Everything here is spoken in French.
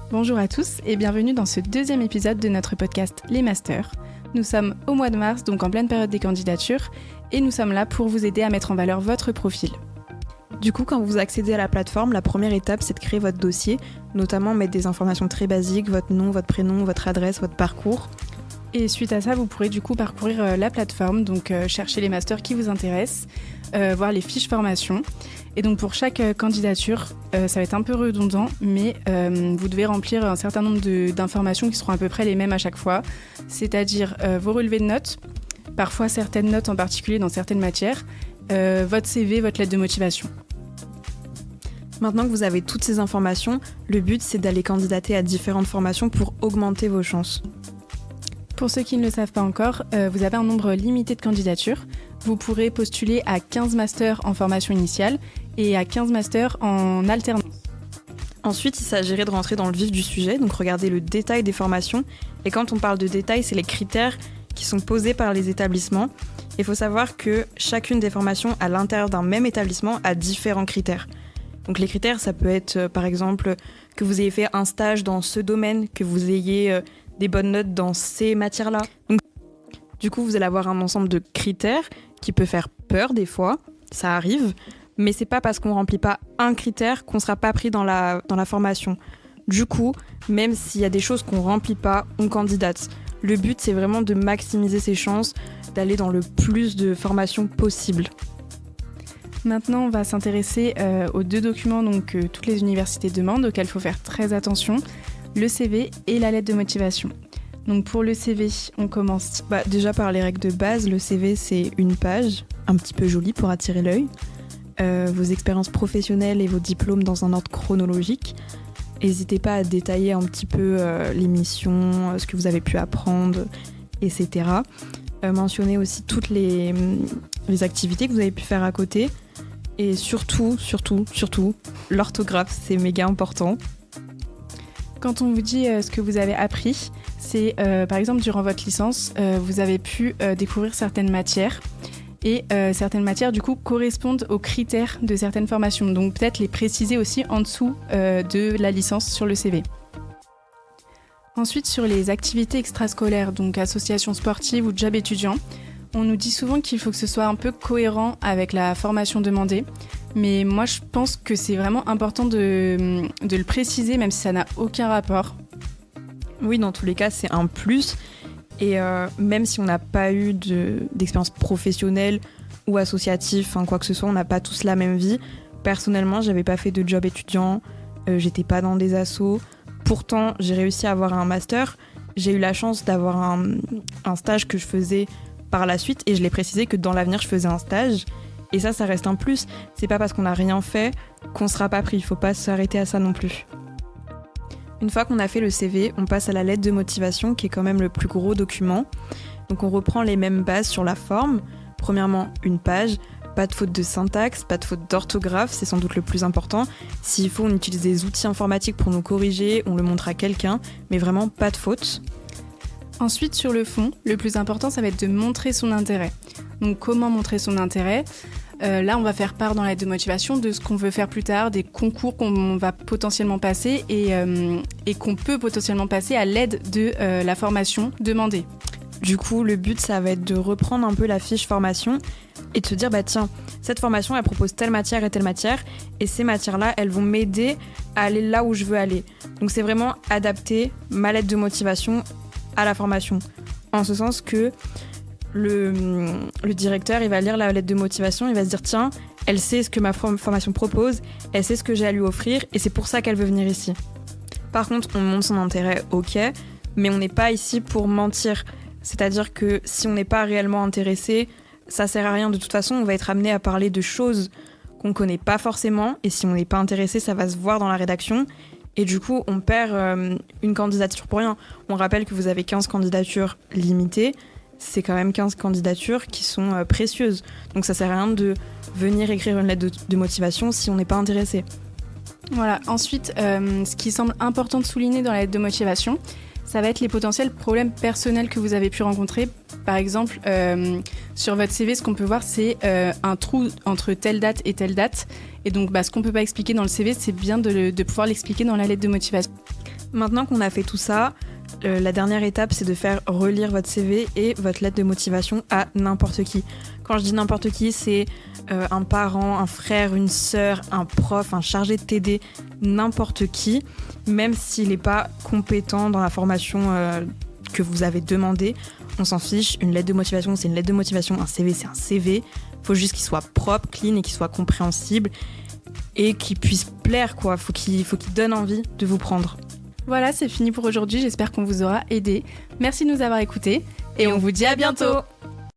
Bonjour à tous et bienvenue dans ce deuxième épisode de notre podcast Les Masters. Nous sommes au mois de mars, donc en pleine période des candidatures, et nous sommes là pour vous aider à mettre en valeur votre profil. Du coup, quand vous accédez à la plateforme, la première étape, c'est de créer votre dossier, notamment mettre des informations très basiques, votre nom, votre prénom, votre adresse, votre parcours. Et suite à ça, vous pourrez du coup parcourir la plateforme, donc chercher les masters qui vous intéressent, voir les fiches formation. Et donc pour chaque candidature, ça va être un peu redondant, mais vous devez remplir un certain nombre d'informations qui seront à peu près les mêmes à chaque fois, c'est-à-dire vos relevés de notes, parfois certaines notes en particulier dans certaines matières, votre CV, votre lettre de motivation. Maintenant que vous avez toutes ces informations, le but c'est d'aller candidater à différentes formations pour augmenter vos chances. Pour ceux qui ne le savent pas encore, vous avez un nombre limité de candidatures. Vous pourrez postuler à 15 masters en formation initiale et à 15 masters en alternance. Ensuite, il s'agirait de rentrer dans le vif du sujet, donc regarder le détail des formations. Et quand on parle de détail, c'est les critères qui sont posés par les établissements. Il faut savoir que chacune des formations à l'intérieur d'un même établissement a différents critères. Donc les critères, ça peut être par exemple que vous ayez fait un stage dans ce domaine, que vous ayez des bonnes notes dans ces matières-là. Donc, du coup, vous allez avoir un ensemble de critères qui peut faire peur des fois, ça arrive, mais c'est pas parce qu'on remplit pas un critère qu'on sera pas pris dans la formation. Du coup, même s'il y a des choses qu'on remplit pas, on candidate. Le but, c'est vraiment de maximiser ses chances d'aller dans le plus de formations possible. Maintenant, on va s'intéresser aux deux documents que toutes les universités demandent, auxquels il faut faire très attention, le CV et la lettre de motivation. Donc pour le CV, on commence déjà par les règles de base. Le CV, c'est une page, un petit peu jolie pour attirer l'œil. Vos expériences professionnelles et vos diplômes dans un ordre chronologique. N'hésitez pas à détailler un petit peu les missions, ce que vous avez pu apprendre, etc. Mentionnez aussi toutes les activités que vous avez pu faire à côté. Et surtout, l'orthographe, c'est méga important. Quand on vous dit ce que vous avez appris, c'est par exemple durant votre licence, vous avez pu découvrir certaines matières et certaines matières du coup correspondent aux critères de certaines formations. Donc peut-être les préciser aussi en dessous de la licence sur le CV. Ensuite sur les activités extrascolaires, donc associations sportives ou job étudiant, on nous dit souvent qu'il faut que ce soit un peu cohérent avec la formation demandée. Mais moi, je pense que c'est vraiment important de le préciser, même si ça n'a aucun rapport. Oui, dans tous les cas, c'est un plus. Et même si on n'a pas eu d'expérience professionnelle ou associative, quoi que ce soit, on n'a pas tous la même vie. Personnellement, j'avais pas fait de job étudiant, j'étais pas dans des assos. Pourtant, j'ai réussi à avoir un master. J'ai eu la chance d'avoir un stage que je faisais par la suite, et je l'ai précisé que dans l'avenir, je faisais un stage. Et ça reste un plus. C'est pas parce qu'on n'a rien fait qu'on sera pas pris. Il faut pas s'arrêter à ça non plus. Une fois qu'on a fait le CV, on passe à la lettre de motivation qui est quand même le plus gros document. Donc on reprend les mêmes bases sur la forme. Premièrement, une page, pas de faute de syntaxe, pas de faute d'orthographe, c'est sans doute le plus important. S'il faut, on utilise des outils informatiques pour nous corriger, on le montre à quelqu'un, mais vraiment pas de faute. Ensuite, sur le fond, le plus important, ça va être de montrer son intérêt. Donc comment montrer son intérêt ? Là, on va faire part dans la lettre de motivation de ce qu'on veut faire plus tard, des concours qu'on va potentiellement passer et qu'on peut potentiellement passer à l'aide de la formation demandée. Du coup, le but, ça va être de reprendre un peu la fiche formation et de se dire, tiens, cette formation, elle propose telle matière et ces matières-là, elles vont m'aider à aller là où je veux aller. Donc c'est vraiment adapter ma lettre de motivation à la formation. En ce sens que le directeur, il va lire la lettre de motivation, il va se dire tiens, elle sait ce que ma formation propose, elle sait ce que j'ai à lui offrir et c'est pour ça qu'elle veut venir ici. Par contre, on montre son intérêt, ok, mais on n'est pas ici pour mentir. C'est-à-dire que si on n'est pas réellement intéressé, ça sert à rien. De toute façon, on va être amené à parler de choses qu'on connaît pas forcément et si on n'est pas intéressé, ça va se voir dans la rédaction. Et du coup, on perd une candidature pour rien. On rappelle que vous avez 15 candidatures limitées. C'est quand même 15 candidatures qui sont précieuses. Donc ça sert à rien de venir écrire une lettre de motivation si on n'est pas intéressé. Voilà. Ensuite, ce qui semble important de souligner dans la lettre de motivation, ça va être les potentiels problèmes personnels que vous avez pu rencontrer. Par exemple, sur votre CV, ce qu'on peut voir, c'est un trou entre telle date et telle date. Et donc, ce qu'on ne peut pas expliquer dans le CV, c'est bien de pouvoir l'expliquer dans la lettre de motivation. Maintenant qu'on a fait tout ça, la dernière étape, c'est de faire relire votre CV et votre lettre de motivation à n'importe qui. Quand je dis n'importe qui, c'est un parent, un frère, une sœur, un prof, un chargé de TD, n'importe qui, même s'il n'est pas compétent dans la formation que vous avez demandée. On s'en fiche, une lettre de motivation, c'est une lettre de motivation, un CV, c'est un CV. Il faut juste qu'il soit propre, clean et qu'il soit compréhensible et qu'il puisse plaire, quoi. Faut qu'il donne envie de vous prendre. Voilà, c'est fini pour aujourd'hui. J'espère qu'on vous aura aidé. Merci de nous avoir écoutés et on vous dit à bientôt.